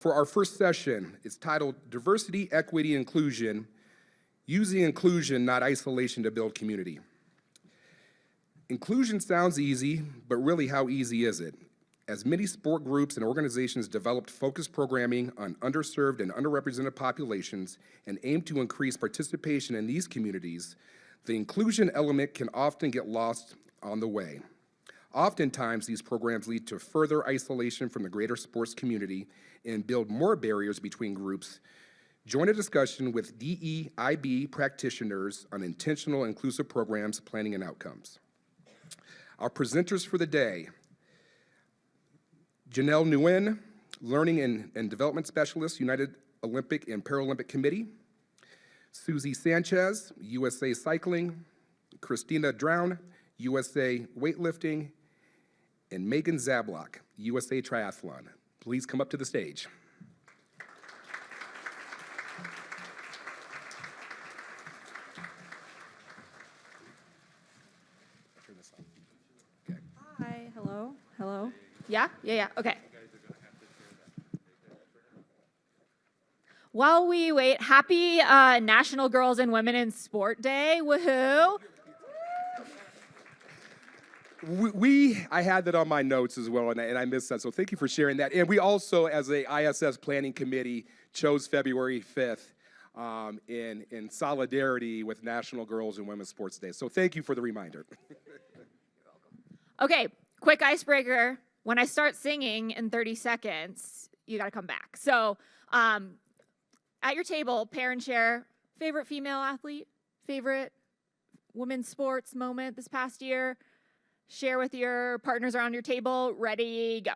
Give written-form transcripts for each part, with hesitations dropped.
For our first session, it's titled Diversity, Equity, Inclusion, Using Inclusion, Not Isolation to Build Community. Inclusion sounds easy, but really how easy is it? As many sport groups and organizations developed focused programming on underserved and underrepresented populations and aim to increase participation in these communities, the inclusion element can often get lost on the way. Oftentimes, these programs lead to further isolation from the greater sports community and build more barriers between groups. Join a discussion with DEIB practitioners on intentional inclusive programs, planning, and outcomes. Our presenters for the day: Janelle Nguyen, Learning and Development Specialist, United Olympic and Paralympic Committee; Suzy Sanchez, USA Cycling; Christina Drown, USA Weightlifting; and Megan Zablock, USA Triathlon. Please come up to the stage. Turn this on. Okay. Hi, hello, hello. Yeah, okay. While we wait, happy National Girls and Women in Sport Day, woohoo. I had that on my notes as well, and I missed that, so thank you for sharing that. And we also, as a ISS planning committee, chose February 5th in solidarity with National Girls and Women's Sports Day. So thank you for the reminder. You're welcome. Okay, quick icebreaker. When I start singing in 30 seconds, you gotta come back. So at your table, pair and share, favorite female athlete, favorite women's sports moment this past year. Share with your partners around your table. Ready, go.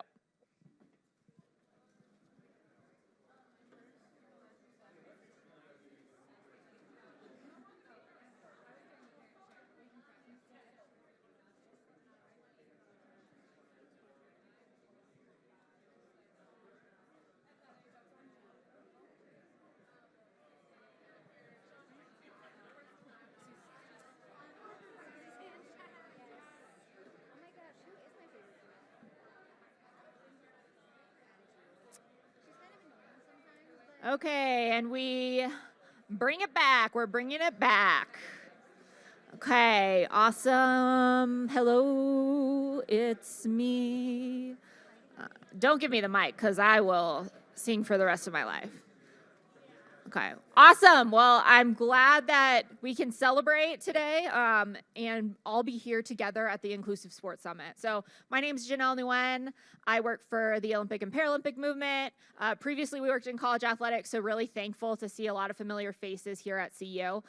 Okay, and we bring it back. We're bringing it back. Okay, awesome. Hello, it's me. Don't give me the mic because I will sing for the rest of my life. Okay, awesome. Well, I'm glad that we can celebrate today and all be here together at the Inclusive Sports Summit. So my name is Janelle Nguyen. I work for the Olympic and Paralympic movement. Previously, we worked in college athletics, so really thankful to see a lot of familiar faces here at CU.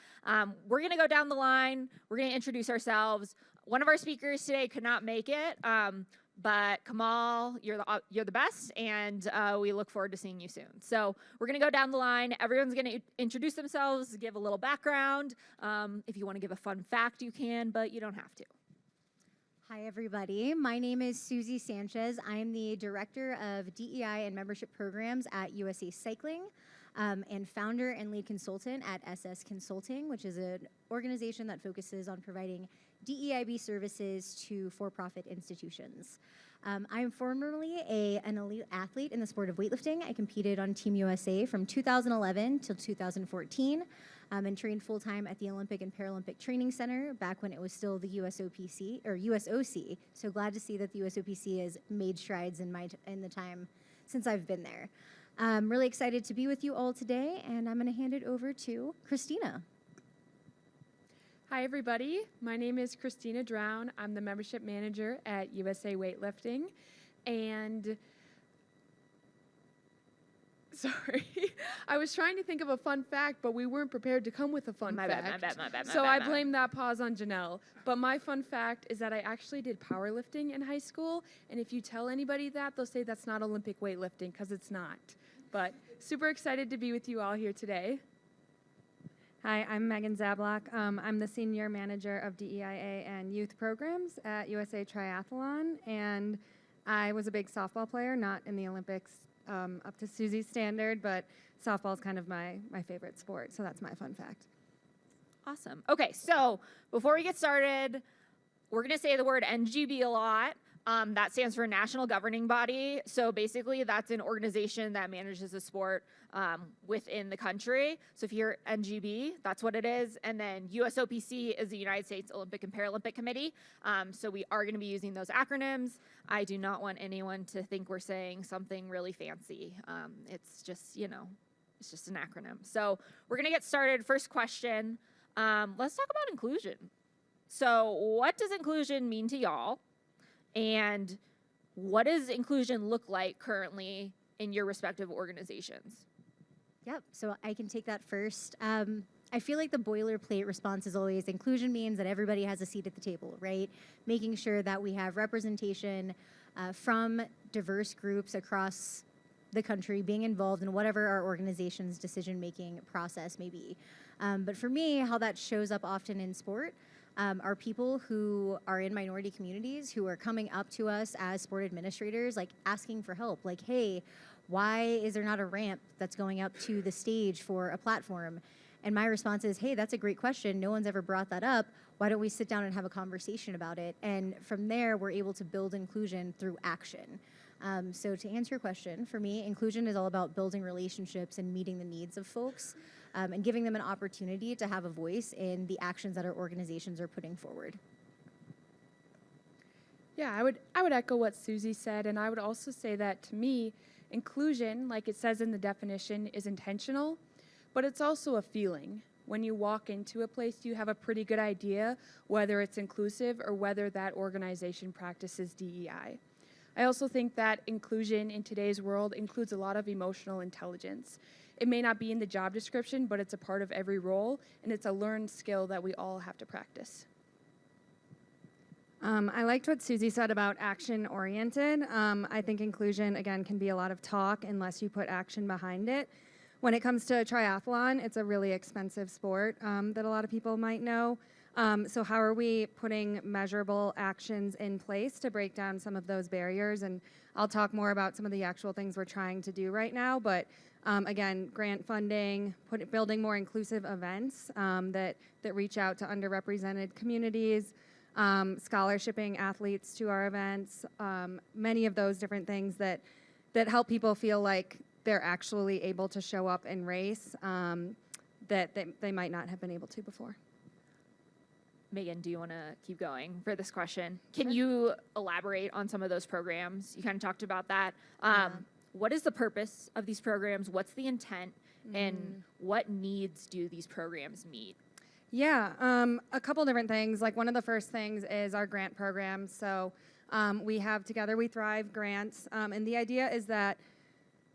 We're going to go down the line. We're going to introduce ourselves. One of our speakers today could not make it, but Kamal, you're the best, and we look forward to seeing you soon. So we're going to go down the line. Everyone's going to introduce themselves, give a little background. If you want to give a fun fact, you can, but you don't have to. Hi, everybody. My name is Suzy Sanchez. I am the Director of DEI and Membership Programs at USA Cycling and founder and lead consultant at SS Consulting, which is an organization that focuses on providing DEIB services to for-profit institutions. I am formerly an elite athlete in the sport of weightlifting. I competed on Team USA from 2011 till 2014 and trained full-time at the Olympic and Paralympic Training Center back when it was still the USOPC, or USOC. So glad to see that the USOPC has made strides in the time since I've been there. I'm really excited to be with you all today, and I'm going to hand it over to Christina. Hi, everybody. My name is Christina Drown. I'm the membership manager at USA Weightlifting. And sorry, I was trying to think of a fun fact, but we weren't prepared to come with a fun fact. My bad. So I blame that pause on Janelle. But my fun fact is that I actually did powerlifting in high school. And if you tell anybody that, they'll say that's not Olympic weightlifting, because it's not. But super excited to be with you all here today. Hi, I'm Megan Zablock. I'm the Senior Manager of DEIA and Youth Programs at USA Triathlon, and I was a big softball player, not in the Olympics up to Suzy's standard, but softball is kind of my favorite sport, so that's my fun fact. Awesome. Okay, so before we get started, we're going to say the word NGB a lot, That stands for National Governing Body. So basically, that's an organization that manages the sport within the country. So if you're NGB, that's what it is. And then USOPC is the United States Olympic and Paralympic Committee. So we are going to be using those acronyms. I do not want anyone to think we're saying something really fancy. It's just, it's just an acronym. So we're going to get started. First question. Let's talk about inclusion. So what does inclusion mean to y'all? And what does inclusion look like currently in your respective organizations? Yep, so I can take that first. I feel like the boilerplate response is always inclusion means that everybody has a seat at the table, right? Making sure that we have representation from diverse groups across the country being involved in whatever our organization's decision-making process may be. But for me, how that shows up often in sport are people who are in minority communities who are coming up to us as sport administrators, like asking for help, like, hey, why is there not a ramp that's going up to the stage for a platform? And my response is, hey, that's a great question. No one's ever brought that up. Why don't we sit down and have a conversation about it? And from there, we're able to build inclusion through action. So to answer your question, for me, inclusion is all about building relationships and meeting the needs of folks and giving them an opportunity to have a voice in the actions that our organizations are putting forward. Yeah, I would echo what Suzy said, and I would also say that to me, inclusion, like it says in the definition, is intentional, but it's also a feeling. When you walk into a place, you have a pretty good idea whether it's inclusive or whether that organization practices DEI. I also think that inclusion in today's world includes a lot of emotional intelligence. It may not be in the job description, but it's a part of every role, and it's a learned skill that we all have to practice. I liked what Suzy said about action-oriented. I think inclusion, again, can be a lot of talk unless you put action behind it. When it comes to triathlon, it's a really expensive sport that a lot of people might know. So how are we putting measurable actions in place to break down some of those barriers? And I'll talk more about some of the actual things we're trying to do right now. But again, grant funding, building more inclusive events that reach out to underrepresented communities, scholarshiping athletes to our events, many of those different things that help people feel like they're actually able to show up and race that they might not have been able to before. Megan, do you want to keep going for this question? Can you elaborate on some of those programs? You kind of talked about that. What is the purpose of these programs? What's the intent? And what needs do these programs meet? Yeah, a couple different things. Like one of the first things is our grant programs. So we have Together We Thrive grants. And the idea is that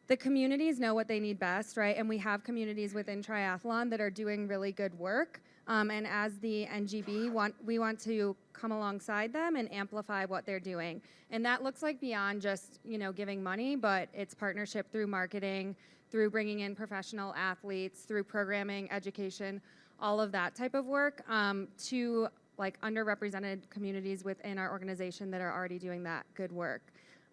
the communities know what they need best, right? And we have communities within triathlon that are doing really good work. And as the NGB, we want to come alongside them and amplify what they're doing. And that looks like beyond just, giving money, but it's partnership through marketing, through bringing in professional athletes, through programming, education, all of that type of work to like underrepresented communities within our organization that are already doing that good work.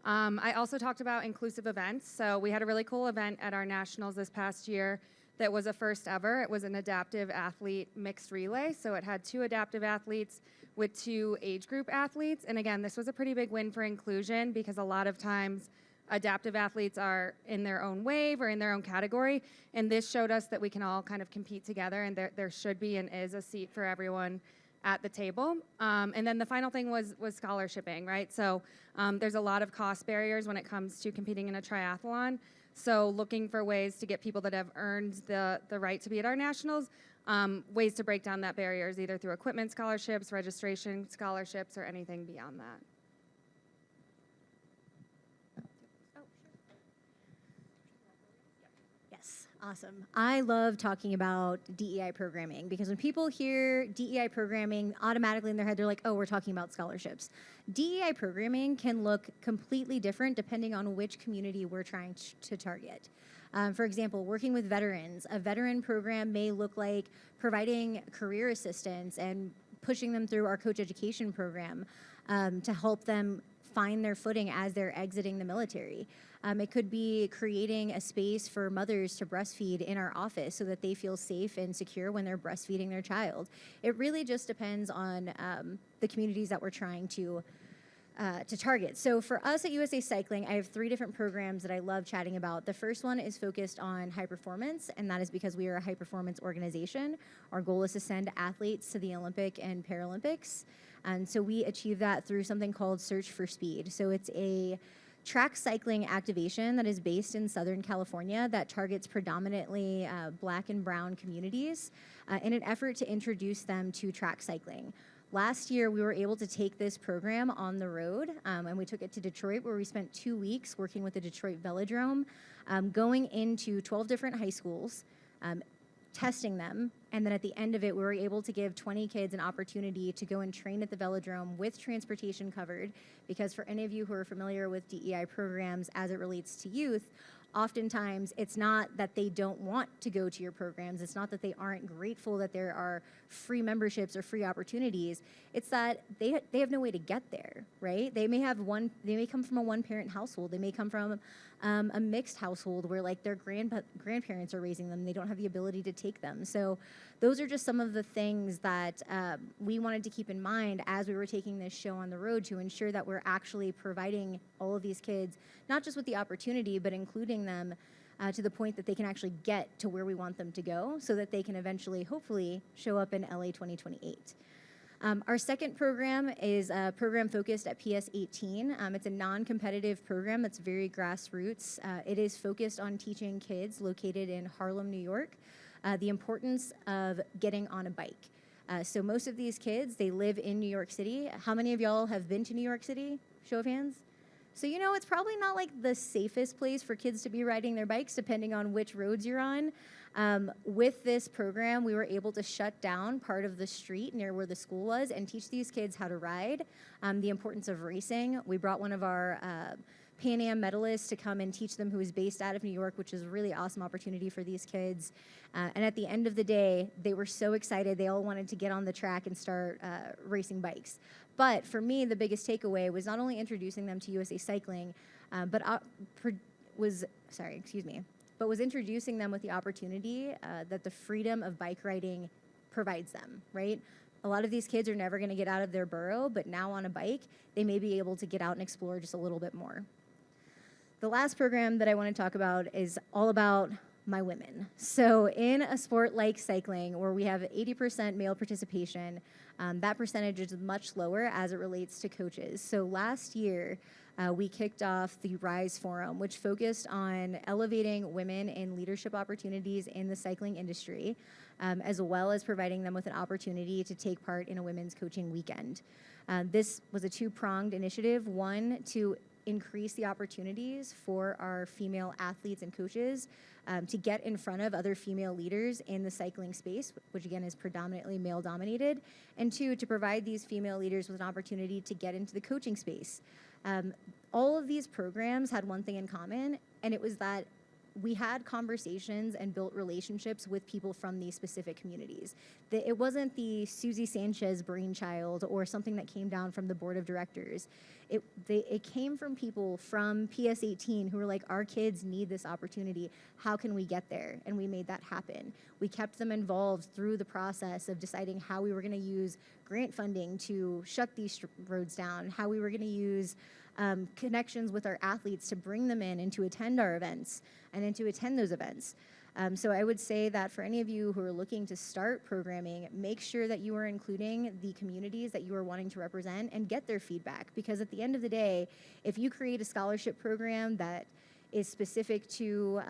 I also talked about inclusive events. So we had a really cool event at our nationals this past year that was a first ever. It was an adaptive athlete mixed relay. So it had 2 adaptive athletes with 2 age group athletes. And again, this was a pretty big win for inclusion because a lot of times adaptive athletes are in their own wave or in their own category. And this showed us that we can all kind of compete together and there should be and is a seat for everyone at the table. And then the final thing was scholarshiping, right? So there's a lot of cost barriers when it comes to competing in a triathlon. So looking for ways to get people that have earned the right to be at our nationals, ways to break down that barriers, either through equipment scholarships, registration scholarships, or anything beyond that. Yes, awesome. I love talking about DEI programming because when people hear DEI programming, automatically in their head, they're like, oh, we're talking about scholarships. DEI programming can look completely different depending on which community we're trying to target. For example, working with veterans, a veteran program may look like providing career assistance and pushing them through our coach education program to help them find their footing as they're exiting the military. It could be creating a space for mothers to breastfeed in our office so that they feel safe and secure when they're breastfeeding their child. It really just depends on the communities that we're trying to to target. So for us at USA Cycling, I have 3 different programs that I love chatting about. The first one is focused on high performance, and that is because we are a high performance organization. Our goal is to send athletes to the Olympic and Paralympics. And so we achieve that through something called Search for Speed. So it's a track cycling activation that is based in Southern California that targets predominantly Black and brown communities in an effort to introduce them to track cycling. Last year, we were able to take this program on the road, and we took it to Detroit, where we spent 2 weeks working with the Detroit Velodrome, going into 12 different high schools, testing them, and then at the end of it, we were able to give 20 kids an opportunity to go and train at the velodrome with transportation covered, because for any of you who are familiar with DEI programs as it relates to youth, oftentimes it's not that they don't want to go to your programs, it's not that they aren't grateful that there are free memberships or free opportunities, it's that they have no way to get there, right? They may come from a one-parent household, they may come from a mixed household where like their grandparents are raising them, they don't have the ability to take them. So those are just some of the things that we wanted to keep in mind as we were taking this show on the road, to ensure that we're actually providing all of these kids, not just with the opportunity, but including them to the point that they can actually get to where we want them to go, so that they can eventually, hopefully, show up in LA 2028. Our second program is a program focused at PS 18. It's a non-competitive program that's very grassroots. It is focused on teaching kids located in Harlem, New York, the importance of getting on a bike. So most of these kids, they live in New York City. How many of y'all have been to New York City? Show of hands. So you know it's probably not like the safest place for kids to be riding their bikes, depending on which roads you're on. With this program, we were able to shut down part of the street near where the school was and teach these kids how to ride, the importance of racing. We brought one of our Pan Am medalists to come and teach them, who is based out of New York, which is a really awesome opportunity for these kids. And at the end of the day, they were so excited. They all wanted to get on the track and start racing bikes. But for me, the biggest takeaway was not only introducing them to USA Cycling, but was introducing them with the opportunity that the freedom of bike riding provides them, right? A lot of these kids are never going to get out of their burrow, but now on a bike, they may be able to get out and explore just a little bit more. The last program that I want to talk about is all about my women. So in a sport like cycling, where we have 80% male participation, that percentage is much lower as it relates to coaches. So last year, we kicked off the Rise Forum, which focused on elevating women in leadership opportunities in the cycling industry, as well as providing them with an opportunity to take part in a women's coaching weekend. This was a 2-pronged initiative. One, to increase the opportunities for our female athletes and coaches to get in front of other female leaders in the cycling space, which again is predominantly male dominated. And 2, to provide these female leaders with an opportunity to get into the coaching space. All of these programs had one thing in common, and it was that we had conversations and built relationships with people from these specific communities. It wasn't the Suzy Sanchez brainchild or something that came down from the board of directors. It came from people from PS 18 who were like, our kids need this opportunity. How can we get there? And we made that happen. We kept them involved through the process of deciding how we were going to use grant funding to shut these roads down, how we were going to use connections with our athletes to bring them in and to attend our events and then to attend those events. So I would say that for any of you who are looking to start programming, make sure that you are including the communities that you are wanting to represent and get their feedback. Because at the end of the day, if you create a scholarship program that is specific to,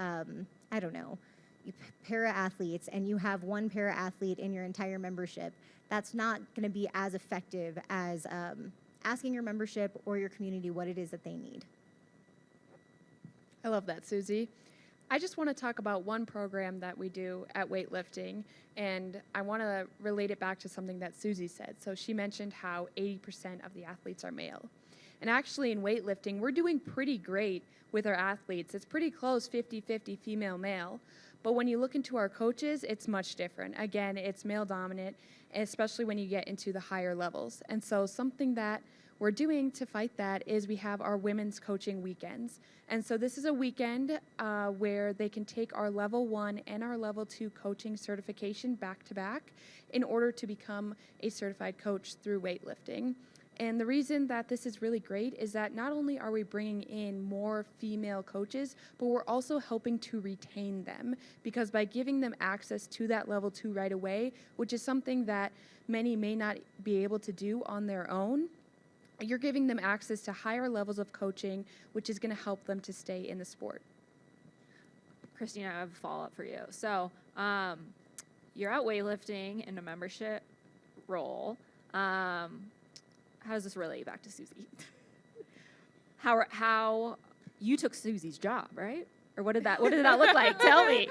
I don't know, para-athletes, and you have one para-athlete in your entire membership, that's not going to be as effective as asking your membership or your community what it is that they need. I love that, Suzy. I just want to talk about one program that we do at Weightlifting, and I want to relate it back to something that Suzy said. So she mentioned how 80% of the athletes are male. And actually in weightlifting, we're doing pretty great with our athletes. It's pretty close, 50-50 female-male. But when you look into our coaches, it's much different. Again, it's male dominant, especially when you get into the higher levels. And so something that we're doing to fight that is we have our women's coaching weekends. And so this is a weekend where they can take our level 1 and our level 2 coaching certification back to back in order to become a certified coach through weightlifting. And the reason that this is really great is that not only are we bringing in more female coaches, but we're also helping to retain them, because by giving them access to that level 2 right away, which is something that many may not be able to do on their own, you're giving them access to higher levels of coaching, which is going to help them to stay in the sport. Christina, I have a follow-up for you. So you're out weightlifting in a membership role. How does this relate back to Suzy? How you took Suzy's job, right? Or what did that look like? Tell me.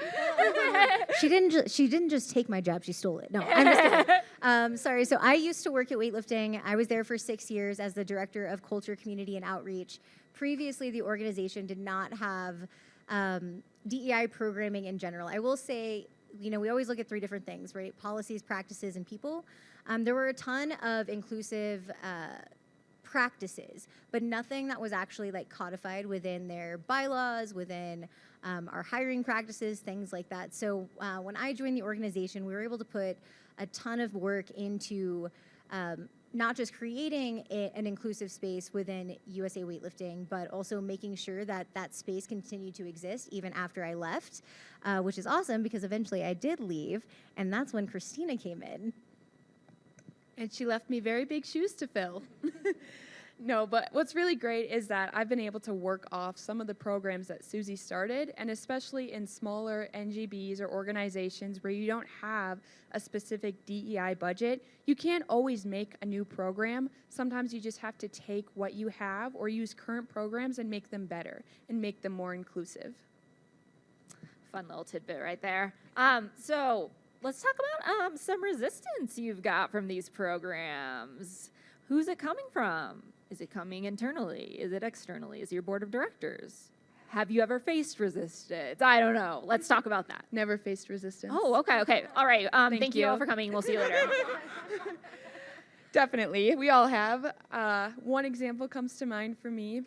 She didn't just take my job, she stole it. No, I'm just kidding. Sorry. So I used to work at Weightlifting. I was there for 6 years as the director of culture, community, and outreach. Previously, the organization did not have DEI programming in general. I will say, we always look at 3 different things, right? Policies, practices, and people. There were a ton of inclusive practices, but nothing that was actually like codified within their bylaws, within our hiring practices, things like that. So when I joined the organization, we were able to put a ton of work into not just creating an inclusive space within USA Weightlifting, but also making sure that that space continued to exist even after I left, which is awesome because eventually I did leave, and that's when Christina came in. And she left me very big shoes to fill. No, but what's really great is that I've been able to work off some of the programs that Suzy started, and especially in smaller NGBs or organizations where you don't have a specific DEI budget, you can't always make a new program. Sometimes you just have to take what you have or use current programs and make them better and make them more inclusive. Fun little tidbit right there. So let's talk about some resistance you've got from these programs. Who's it coming from? Is it coming internally? Is it externally? Is it your board of directors? Have you ever faced resistance? I don't know. Let's talk about that. Never faced resistance. Oh, okay. All right. Thank you all for coming. We'll see you later. Definitely. We all have. One example comes to mind for me.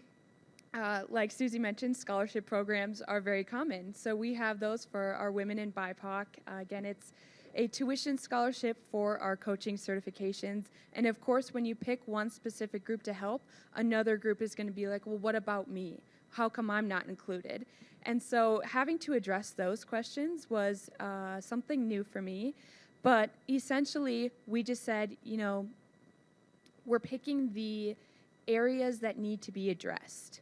Like Suzy mentioned, scholarship programs are very common. So we have those for our women in BIPOC. Again, it's a tuition scholarship for our coaching certifications. And of course, when you pick one specific group to help, another group is going to be like, well, what about me? How come I'm not included? And so having to address those questions was something new for me. But essentially, we just said, we're picking the areas that need to be addressed.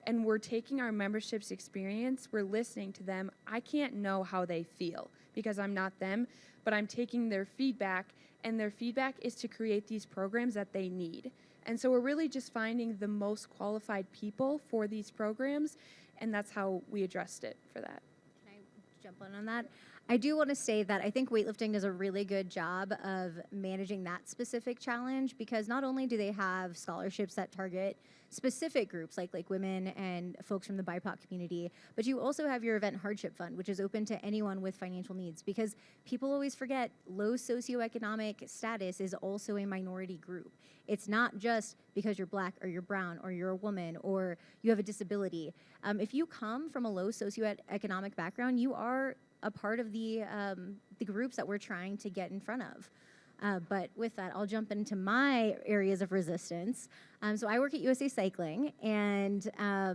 And we're taking our membership's experience, we're listening to them. I can't know how they feel because I'm not them, but I'm taking their feedback, and their feedback is to create these programs that they need. And so we're really just finding the most qualified people for these programs, and that's how we addressed it for that. Can I jump on that? I do want to say that I think weightlifting does a really good job of managing that specific challenge, because not only do they have scholarships that target specific groups like women and folks from the BIPOC community, but you also have your event hardship fund, which is open to anyone with financial needs, because people always forget low socioeconomic status is also a minority group. It's not just because you're black or you're brown or you're a woman or you have a disability. If you come from a low socioeconomic background, you are a part of the groups that we're trying to get in front of. But with that, I'll jump into my areas of resistance. So I work at USA Cycling, and I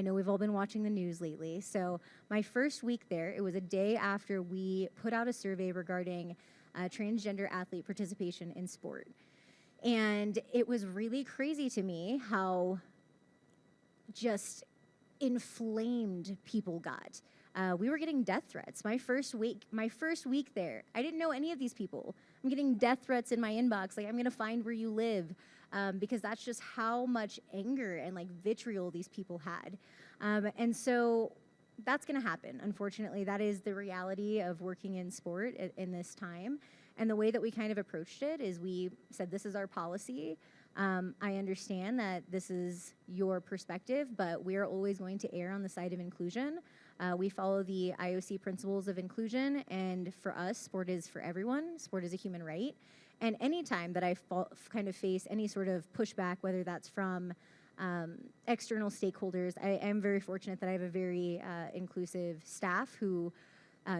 know we've all been watching the news lately. So my first week there, it was a day after we put out a survey regarding transgender athlete participation in sport. And it was really crazy to me how just inflamed people got. We were getting death threats. My first week there, I didn't know any of these people. I'm getting death threats in my inbox, like, I'm gonna find where you live, because that's just how much anger and vitriol these people had. And so that's gonna happen. Unfortunately, that is the reality of working in sport in this time. And the way that we kind of approached it is we said, this is our policy. I understand that this is your perspective, but we're always going to err on the side of inclusion. We follow the IOC principles of inclusion, and for us, sport is for everyone. Sport is a human right. And anytime that I kind of face any sort of pushback, whether that's from external stakeholders, I am very fortunate that I have a very inclusive staff who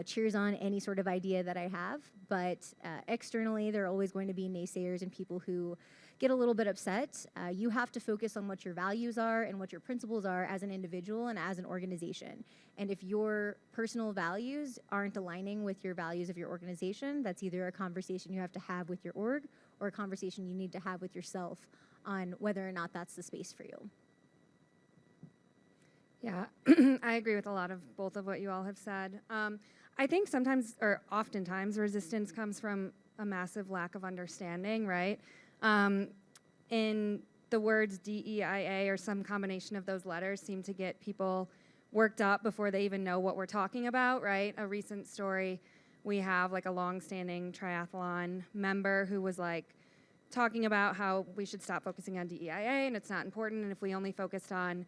cheers on any sort of idea that I have. But externally, there are always going to be naysayers and people who get a little bit upset. You have to focus on what your values are and what your principles are as an individual and as an organization. And if your personal values aren't aligning with your values of your organization, that's either a conversation you have to have with your org or a conversation you need to have with yourself on whether or not that's the space for you. Yeah, I agree with a lot of both of what you all have said. I think sometimes, or oftentimes, resistance comes from a massive lack of understanding, right? In the words DEIA or some combination of those letters seem to get people worked up before they even know what we're talking about, right? A recent story, we have like a long-standing triathlon member who was like talking about how we should stop focusing on DEIA and it's not important, and if we only focused on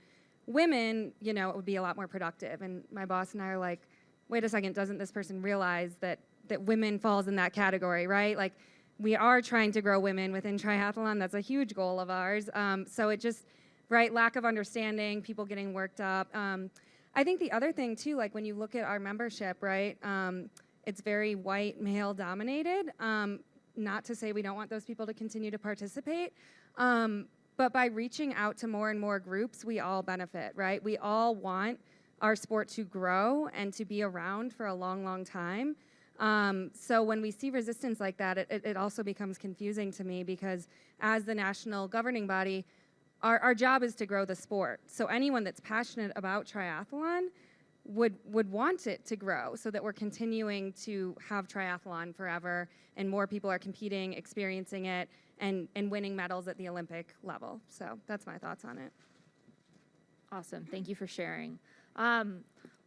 women, you know, it would be a lot more productive. And my boss and I are like, wait a second, doesn't this person realize that women falls in that category, right? Like, we are trying to grow women within triathlon. That's a huge goal of ours. So it just, right, lack of understanding, people getting worked up. I think the other thing too, like when you look at our membership, right, it's very white, male dominated. Not to say we don't want those people to continue to participate, but by reaching out to more and more groups, we all benefit, right? We all want our sport to grow and to be around for a long, long time. So when we see resistance like that, it also becomes confusing to me because as the national governing body, our job is to grow the sport. So anyone that's passionate about triathlon would want it to grow so that we're continuing to have triathlon forever and more people are competing, experiencing it, and winning medals at the Olympic level. So that's my thoughts on it. Awesome. Thank you for sharing.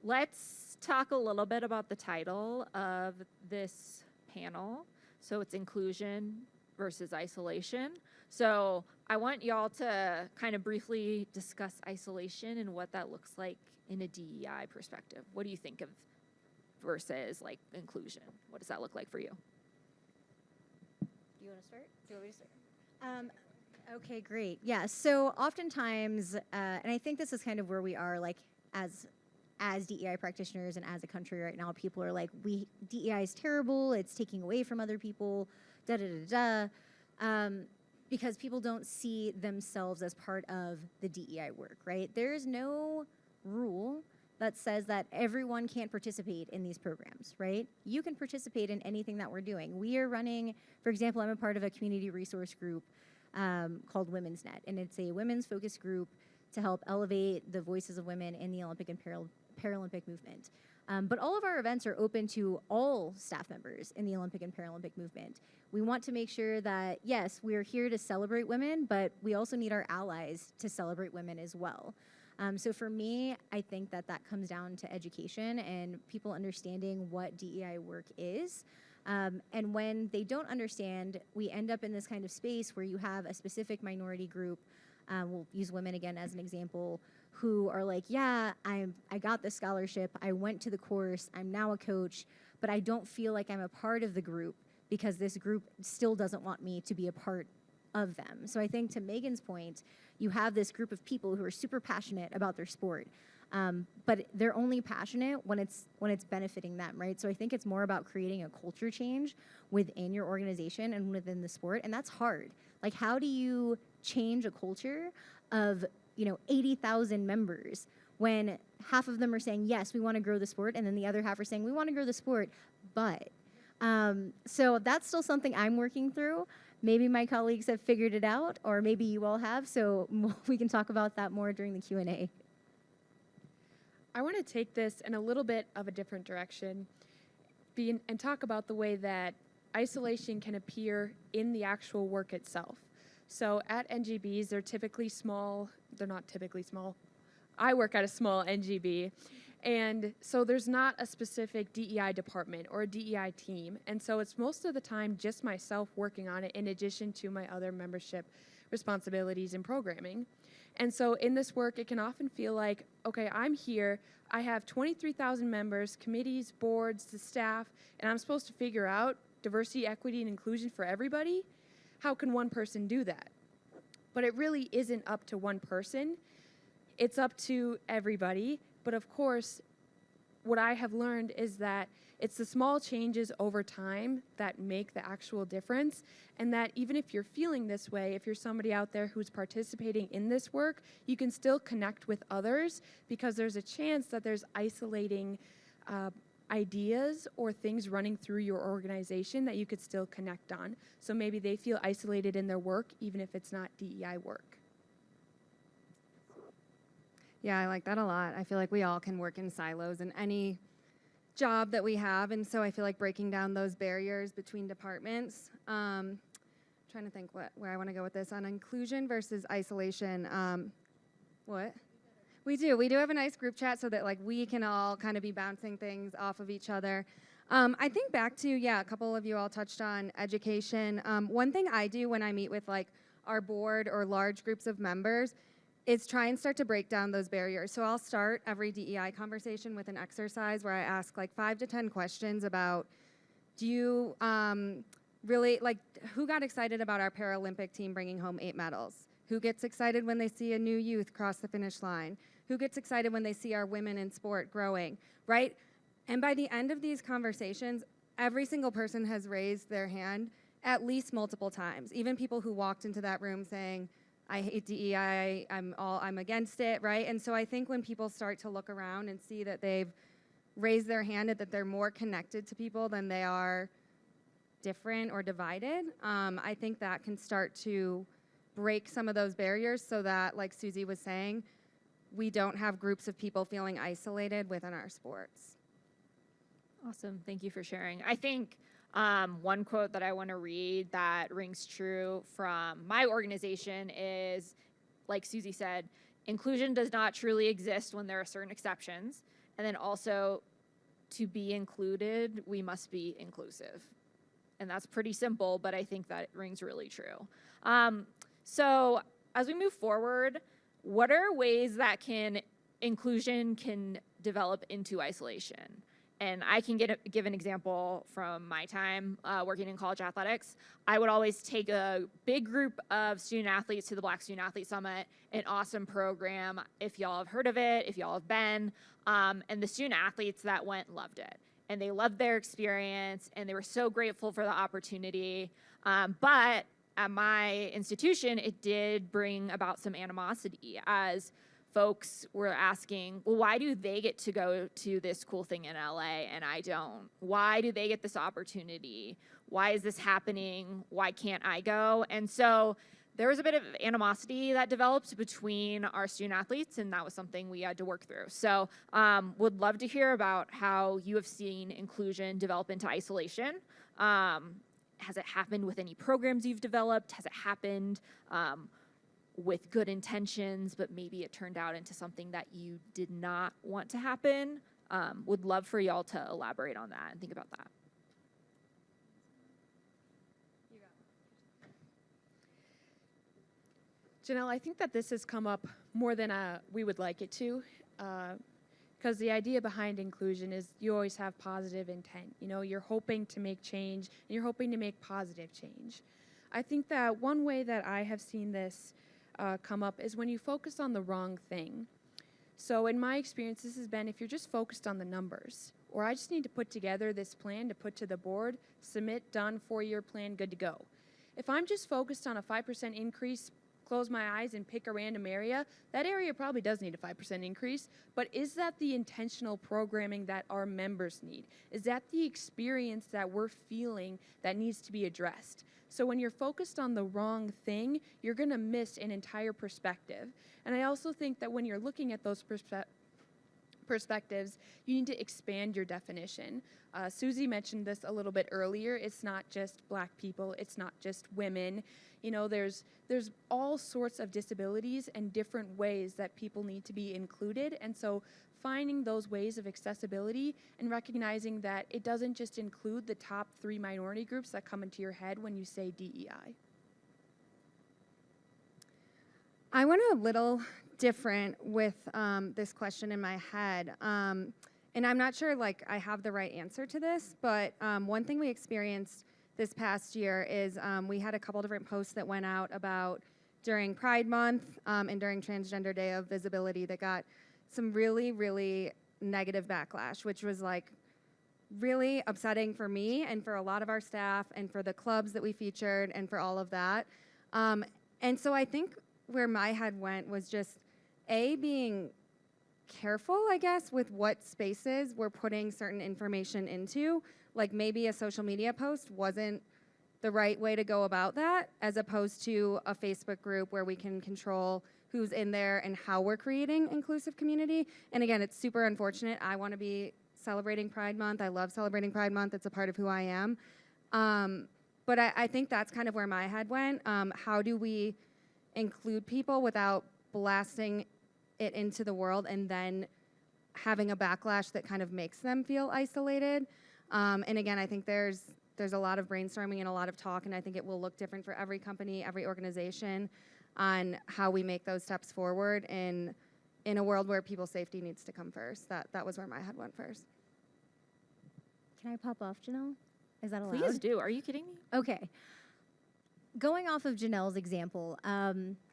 Let's talk a little bit about the title of this panel. So it's inclusion versus isolation. So I want y'all to kind of briefly discuss isolation and what that looks like in a DEI perspective. What do you think of versus like inclusion? What does that look like for you? Do you want to start? Do you want me to start? Okay, great. Yeah, so oftentimes, and I think this is kind of where we are, like, as DEI practitioners and as a country right now, people are like, DEI is terrible, it's taking away from other people, because people don't see themselves as part of the DEI work, right? There is no rule that says that everyone can't participate in these programs, right? You can participate in anything that we're doing. We are running, for example, I'm a part of a community resource group called Women's Net, and it's a women's focus group to help elevate the voices of women in the Olympic and Paralympic movement. But all of our events are open to all staff members in the Olympic and Paralympic movement. We want to make sure that, yes, we're here to celebrate women, but we also need our allies to celebrate women as well. So for me, I think that comes down to education and people understanding what DEI work is. And when they don't understand, we end up in this kind of space where you have a specific minority group, we'll use women again as an example, who are like, yeah, I got the scholarship, I went to the course, I'm now a coach, but I don't feel like I'm a part of the group because this group still doesn't want me to be a part of them. So I think to Megan's point, you have this group of people who are super passionate about their sport, but they're only passionate when it's benefiting them, right? So I think it's more about creating a culture change within your organization and within the sport, and that's hard. Like, how do you change a culture of 80,000 members when half of them are saying, yes, we want to grow the sport, and then the other half are saying, we want to grow the sport, but. So that's still something I'm working through. Maybe my colleagues have figured it out, or maybe you all have, so we can talk about that more during the Q&A. I want to take this in a little bit of a different direction and talk about the way that isolation can appear in the actual work itself. So at NGBs, they're typically small. They're not typically small. I work at a small NGB. And so there's not a specific DEI department or a DEI team. And so it's most of the time just myself working on it in addition to my other membership responsibilities and programming. And so in this work, it can often feel like, okay, I'm here, I have 23,000 members, committees, boards, the staff, and I'm supposed to figure out diversity, equity, and inclusion for everybody. How can one person do that? But it really isn't up to one person. It's up to everybody. But of course, what I have learned is that it's the small changes over time that make the actual difference, and that even if you're feeling this way, if you're somebody out there who's participating in this work, you can still connect with others, because there's a chance that there's isolating ideas or things running through your organization that you could still connect on. So maybe they feel isolated in their work, even if it's not DEI work. Yeah, I like that a lot. I feel like we all can work in silos in any job that we have, and so I feel like breaking down those barriers between departments. Trying to think where I want to go with this on inclusion versus isolation. What? We do have a nice group chat so that like we can all kind of be bouncing things off of each other. I think back to, a couple of you all touched on education. One thing I do when I meet with like our board or large groups of members is try and start to break down those barriers. So I'll start every DEI conversation with an exercise where I ask like 5 to 10 questions about, do you really, like, who got excited about our Paralympic team bringing home 8 medals? Who gets excited when they see a new youth cross the finish line? Who gets excited when they see our women in sport growing, right? And by the end of these conversations, every single person has raised their hand at least multiple times. Even people who walked into that room saying, I hate DEI, I'm against it, right? And so I think when people start to look around and see that they've raised their hand and that they're more connected to people than they are different or divided, I think that can start to break some of those barriers so that, like Suzy was saying, we don't have groups of people feeling isolated within our sports. Awesome. Thank you for sharing. I think one quote that I want to read that rings true from my organization is, like Suzy said, inclusion does not truly exist when there are certain exceptions. And then also, to be included, we must be inclusive. And that's pretty simple, but I think that it rings really true. So as we move forward, what are ways that inclusion can develop into isolation? And I can give an example from my time working in college athletics. I would always take a big group of student athletes to the Black Student Athlete Summit, an awesome program. If y'all have heard of it, if y'all have been, and the student athletes that went loved it. And they loved their experience, and they were so grateful for the opportunity. But at my institution, it did bring about some animosity as folks were asking, well, why do they get to go to this cool thing in LA and I don't? Why do they get this opportunity? Why is this happening? Why can't I go? And so there was a bit of animosity that developed between our student athletes, and that was something we had to work through. So would love to hear about how you have seen inclusion develop into isolation. Has it happened with any programs you've developed? Has it happened with good intentions, but maybe it turned out into something that you did not want to happen? Would love for y'all to elaborate on that and think about that. Janelle, I think that this has come up more than we would like it to, because the idea behind inclusion is you always have positive intent. You know, you're hoping to make change, and you're hoping to make positive change. I think that one way that I have seen this come up is when you focus on the wrong thing. So in my experience, this has been if you're just focused on the numbers, or I just need to put together this plan to put to the board, submit, done, 4-year plan, good to go. If I'm just focused on a 5% increase, close my eyes and pick a random area, that area probably does need a 5% increase, but is that the intentional programming that our members need? Is that the experience that we're feeling that needs to be addressed? So when you're focused on the wrong thing, you're gonna miss an entire perspective. And I also think that when you're looking at those perspectives, you need to expand your definition. Suzy mentioned this a little bit earlier. It's not just Black people, it's not just women. You know, there's all sorts of disabilities and different ways that people need to be included. And so finding those ways of accessibility and recognizing that it doesn't just include the top 3 minority groups that come into your head when you say DEI. I went a little different with this question in my head. And I'm not sure like I have the right answer to this, but one thing we experienced this past year is we had a couple different posts that went out about during Pride Month and during Transgender Day of Visibility that got some really, really negative backlash, which was like really upsetting for me and for a lot of our staff and for the clubs that we featured and for all of that. And so I think where my head went was just being careful, I guess, with what spaces we're putting certain information into. Like maybe a social media post wasn't the right way to go about that, as opposed to a Facebook group where we can control who's in there and how we're creating inclusive community. And again, it's super unfortunate. I want to be celebrating Pride Month. I love celebrating Pride Month. It's a part of who I am. But I think that's kind of where my head went. How do we include people without blasting it into the world and then having a backlash that kind of makes them feel isolated? And again, I think there's a lot of brainstorming and a lot of talk, and I think it will look different for every company, every organization, on how we make those steps forward in a world where people's safety needs to come first. That was where my head went first. Can I pop off, Janelle? Is that allowed? Please do. Are you kidding me? Okay. Going off of Janelle's example,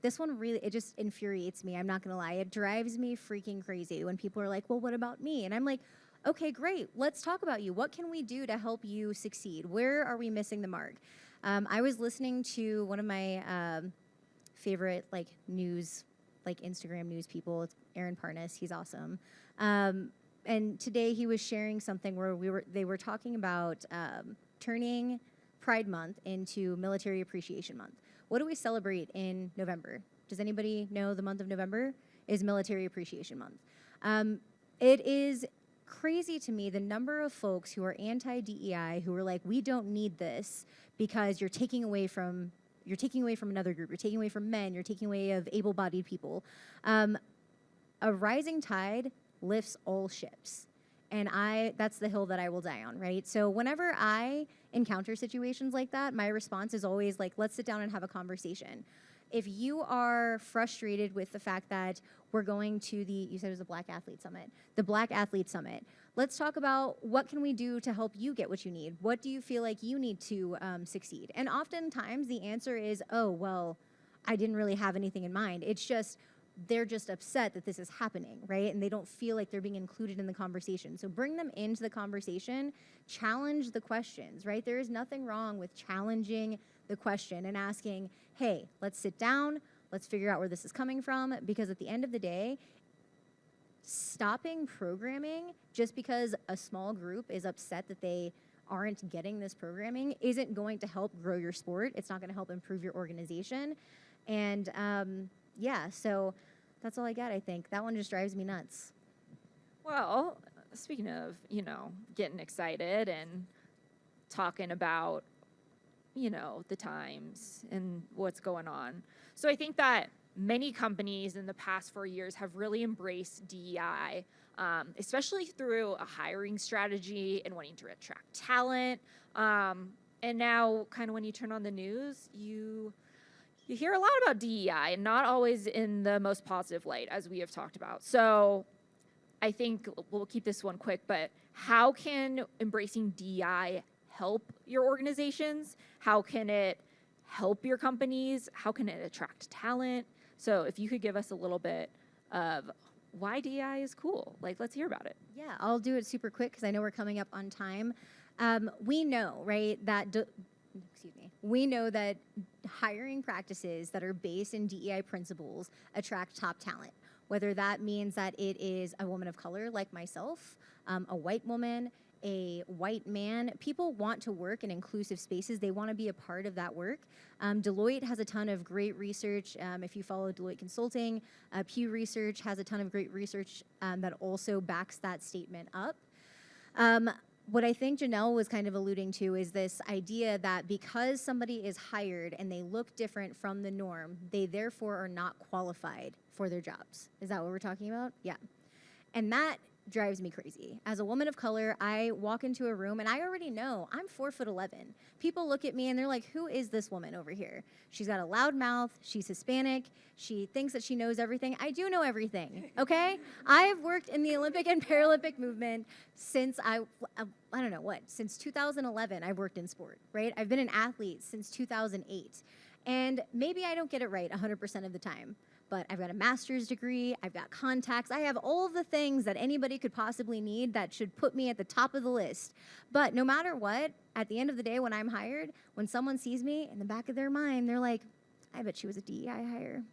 this one really, it just infuriates me. I'm not going to lie. It drives me freaking crazy when people are like, well, what about me? And I'm like, okay, great. Let's talk about you. What can we do to help you succeed? Where are we missing the mark? I was listening to one of my favorite Instagram news people. It's Aaron Parnas. He's awesome. And today he was sharing something where they were talking about turning Pride Month into Military Appreciation Month. What do we celebrate in November? Does anybody know the month of November is Military Appreciation Month? It is crazy to me the number of folks who are anti-DEI who are like, we don't need this because you're taking away from another group, you're taking away from men, you're taking away of able-bodied people. A rising tide lifts all ships. And that's the hill that I will die on, right? So whenever I encounter situations like that, my response is always like, let's sit down and have a conversation. If you are frustrated with the fact that we're going to you said it was a Black Athlete Summit, the Black Athlete Summit, let's talk about what can we do to help you get what you need? What do you feel like you need to succeed? And oftentimes the answer is, oh, well, I didn't really have anything in mind. It's just, they're just upset that this is happening, right? And they don't feel like they're being included in the conversation. So bring them into the conversation, challenge the questions, right? There is nothing wrong with challenging the question and asking, hey, let's sit down, let's figure out where this is coming from, because at the end of the day, stopping programming just because a small group is upset that they aren't getting this programming isn't going to help grow your sport. It's not going to help improve your organization. And yeah, so that's all I got, I think. That one just drives me nuts. Well, speaking of, getting excited and talking about, the times and what's going on. So I think that many companies in the past 4 years have really embraced DEI, especially through a hiring strategy and wanting to attract talent. And now kind of when you turn on the news, you hear a lot about DEI and not always in the most positive light, as we have talked about. So I think we'll keep this one quick, but how can embracing DEI help your organizations? How can it help your companies? How can it attract talent? So if you could give us a little bit of why DEI is cool, let's hear about it. Yeah, I'll do it super quick because I know we're coming up on time. We know, right, we know that hiring practices that are based in DEI principles attract top talent, whether that means that it is a woman of color like myself, a white woman, a white man. People want to work in inclusive spaces. They want to be a part of that work. Deloitte has a ton of great research. If you follow Deloitte Consulting, Pew Research has a ton of great research that also backs that statement up. What I think Janelle was kind of alluding to is this idea that because somebody is hired and they look different from the norm, they therefore are not qualified for their jobs. Is that what we're talking about? Yeah. And that drives me crazy. As a woman of color, I walk into a room and I already know I'm 4'11". People look at me and they're like, who is this woman over here? She's got a loud mouth. She's Hispanic. She thinks that she knows everything. I do know everything, okay? I have worked in the Olympic and Paralympic movement since since 2011 I've worked in sport, right? I've been an athlete since 2008. And maybe I don't get it right 100% of the time, but I've got a master's degree, I've got contacts, I have all of the things that anybody could possibly need that should put me at the top of the list. But no matter what, at the end of the day when I'm hired, when someone sees me, in the back of their mind, they're like, I bet she was a DEI hire.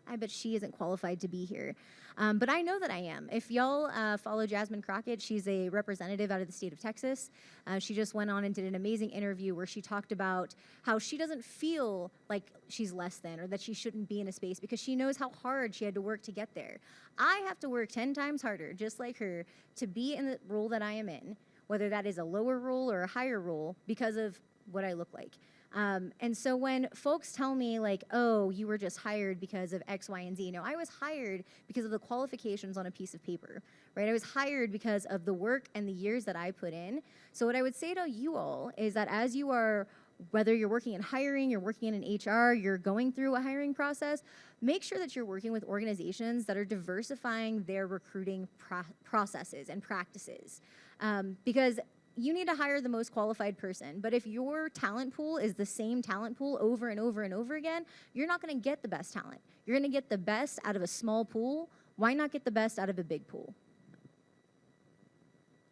I bet she isn't qualified to be here. But I know that I am. If y'all follow Jasmine Crockett, she's a representative out of the state of Texas. She just went on and did an amazing interview where she talked about how she doesn't feel like she's less than or that she shouldn't be in a space because she knows how hard she had to work to get there. I have to work 10 times harder, just like her, to be in the role that I am in, whether that is a lower role or a higher role, because of what I look like. And so when folks tell me like, oh, you were just hired because of X, Y, and Z, no, I was hired because of the qualifications on a piece of paper, right? I was hired because of the work and the years that I put in. So what I would say to you all is that as you are, whether you're working in hiring, you're working in an HR, you're going through a hiring process, make sure that you're working with organizations that are diversifying their recruiting processes and practices. Because you need to hire the most qualified person, but if your talent pool is the same talent pool over and over and over again, you're not gonna get the best talent. You're gonna get the best out of a small pool. Why not get the best out of a big pool?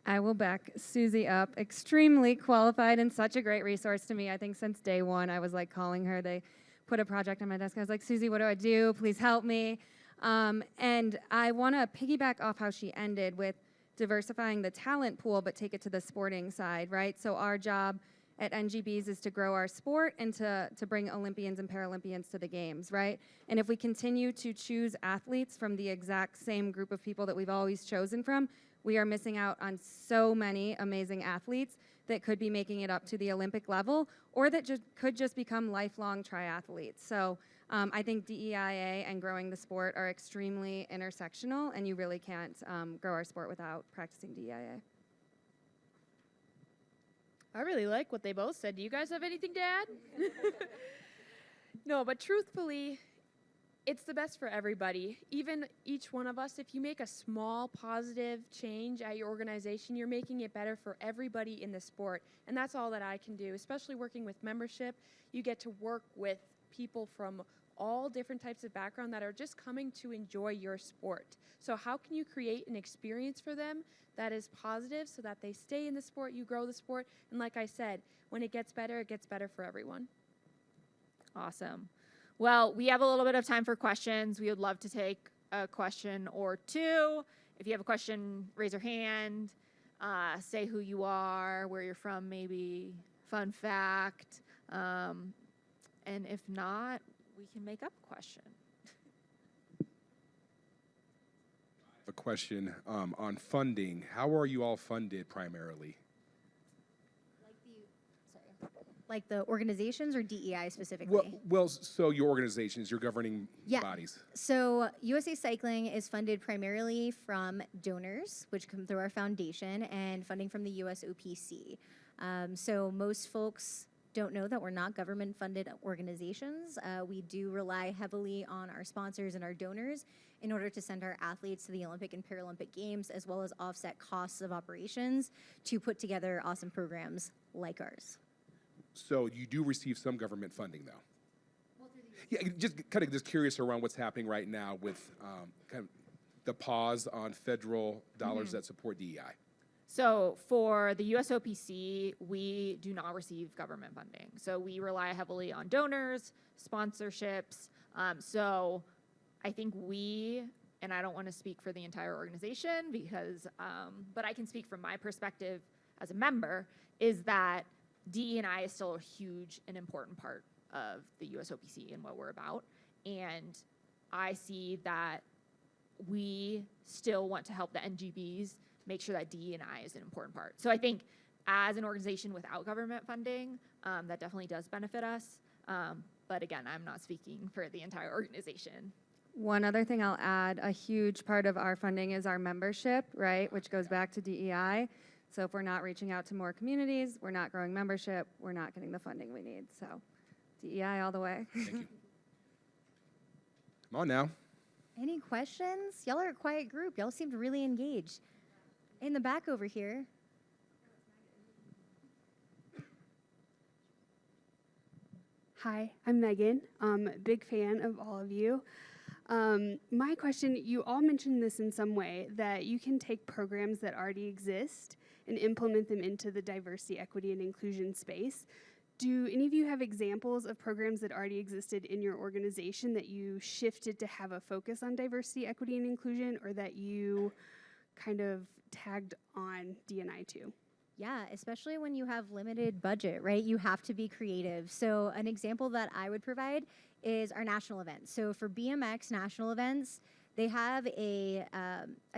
I will back Suzy up. Extremely qualified and such a great resource to me. I think since day one, I was like calling her. They put a project on my desk. I was like, Suzy, what do I do? Please help me. And I want to piggyback off how she ended with diversifying the talent pool, but take it to the sporting side, right? So our job at NGBs is to grow our sport and to bring Olympians and Paralympians to the games, right? And if we continue to choose athletes from the exact same group of people that we've always chosen from, we are missing out on so many amazing athletes that could be making it up to the Olympic level or that could just become lifelong triathletes. So I think DEIA and growing the sport are extremely intersectional, and you really can't grow our sport without practicing DEIA. I really like what they both said. Do you guys have anything to add? No, but truthfully, it's the best for everybody. Even each one of us, if you make a small positive change at your organization, you're making it better for everybody in the sport. And that's all that I can do, especially working with membership. You get to work with people from all different types of background that are just coming to enjoy your sport. So how can you create an experience for them that is positive so that they stay in the sport, you grow the sport, and like I said, when it gets better for everyone. Awesome. Well, we have a little bit of time for questions. We would love to take a question or two. If you have a question, raise your hand, say who you are, where you're from maybe, fun fact, and if not, we can make up a question. A question on funding. How are you all funded primarily? Like the organizations or DEI specifically? Well, so your organizations, your governing bodies. So USA Cycling is funded primarily from donors, which come through our foundation, and funding from the USOPC. So most folks don't know that we're not government-funded organizations. We do rely heavily on our sponsors and our donors in order to send our athletes to the Olympic and Paralympic Games, as well as offset costs of operations to put together awesome programs like ours. So you do receive some government funding, though? Yeah, just curious around what's happening right now with kind of the pause on federal dollars that support DEI. So for the USOPC, we do not receive government funding. So we rely heavily on donors, sponsorships. So I think we, and I don't want to speak for the entire organization because, but I can speak from my perspective as a member, is that DE&I is still a huge and important part of the USOPC and what we're about. And I see that we still want to help the NGBs make sure that DE&I is an important part. So I think as an organization without government funding, that definitely does benefit us. But again, I'm not speaking for the entire organization. One other thing I'll add, a huge part of our funding is our membership, right, which goes back to DEI. So if we're not reaching out to more communities, we're not growing membership, we're not getting the funding we need. So DEI all the way. Thank you. Come on now. Any questions? Y'all are a quiet group. Y'all seem really engaged. In the back over here. Hi, I'm Megan. I'm a big fan of all of you. My question, you all mentioned this in some way, that you can take programs that already exist and implement them into the diversity, equity, and inclusion space. Do any of you have examples of programs that already existed in your organization that you shifted to have a focus on diversity, equity, and inclusion, or that you kind of tagged on D&I to? Yeah, especially when you have limited budget, right? You have to be creative. So an example that I would provide is our national events. So for BMX national events, they have a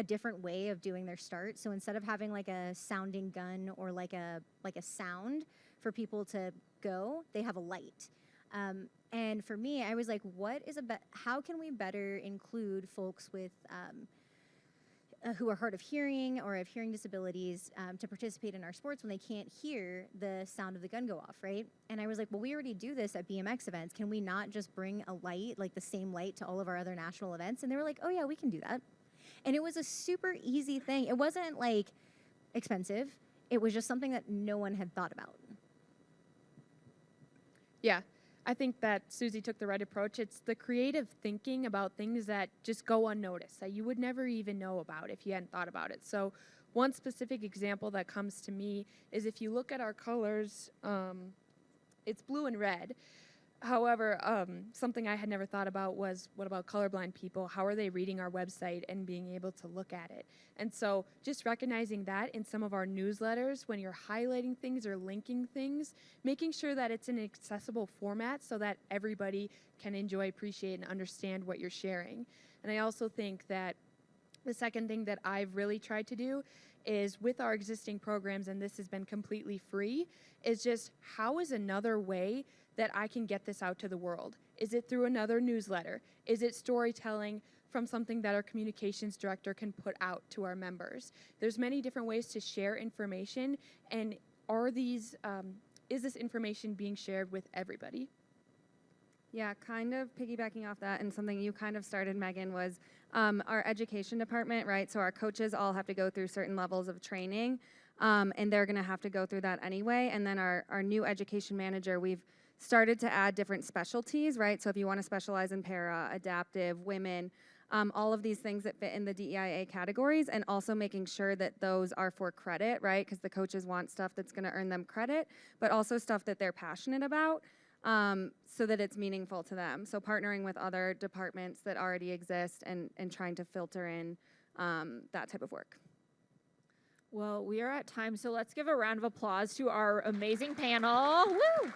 different way of doing their start. So instead of having like a sounding gun or like a sound for people to go, they have a light. And for me, I was like, how can we better include folks with who are hard of hearing or have hearing disabilities to participate in our sports when they can't hear the sound of the gun go off, right? And I was like, well, we already do this at BMX events. Can we not just bring a light, like the same light to all of our other national events? And they were like, oh yeah, we can do that. And it was a super easy thing. It wasn't like expensive. It was just something that no one had thought about. Yeah, I think that Suzy took the right approach. It's the creative thinking about things that just go unnoticed, that you would never even know about if you hadn't thought about it. So one specific example that comes to me is if you look at our colors, it's blue and red. However, something I had never thought about was, what about colorblind people? How are they reading our website and being able to look at it? And so just recognizing that in some of our newsletters, when you're highlighting things or linking things, making sure that it's in an accessible format so that everybody can enjoy, appreciate, and understand what you're sharing. And I also think that the second thing that I've really tried to do is with our existing programs, and this has been completely free, is just how is another way that I can get this out to the world? Is it through another newsletter? Is it storytelling from something that our communications director can put out to our members? There's many different ways to share information, and is this information being shared with everybody? Yeah, kind of piggybacking off that, and something you kind of started, Megan, was our education department, right? So our coaches all have to go through certain levels of training, and they're going to have to go through that anyway. And then our new education manager, we've started to add different specialties, right? So if you want to specialize in para, adaptive, women, all of these things that fit in the DEIA categories, and also making sure that those are for credit, right? Because the coaches want stuff that's going to earn them credit, but also stuff that they're passionate about, so that it's meaningful to them. So partnering with other departments that already exist and trying to filter in that type of work. Well, we are at time, so let's give a round of applause to our amazing panel. Woo!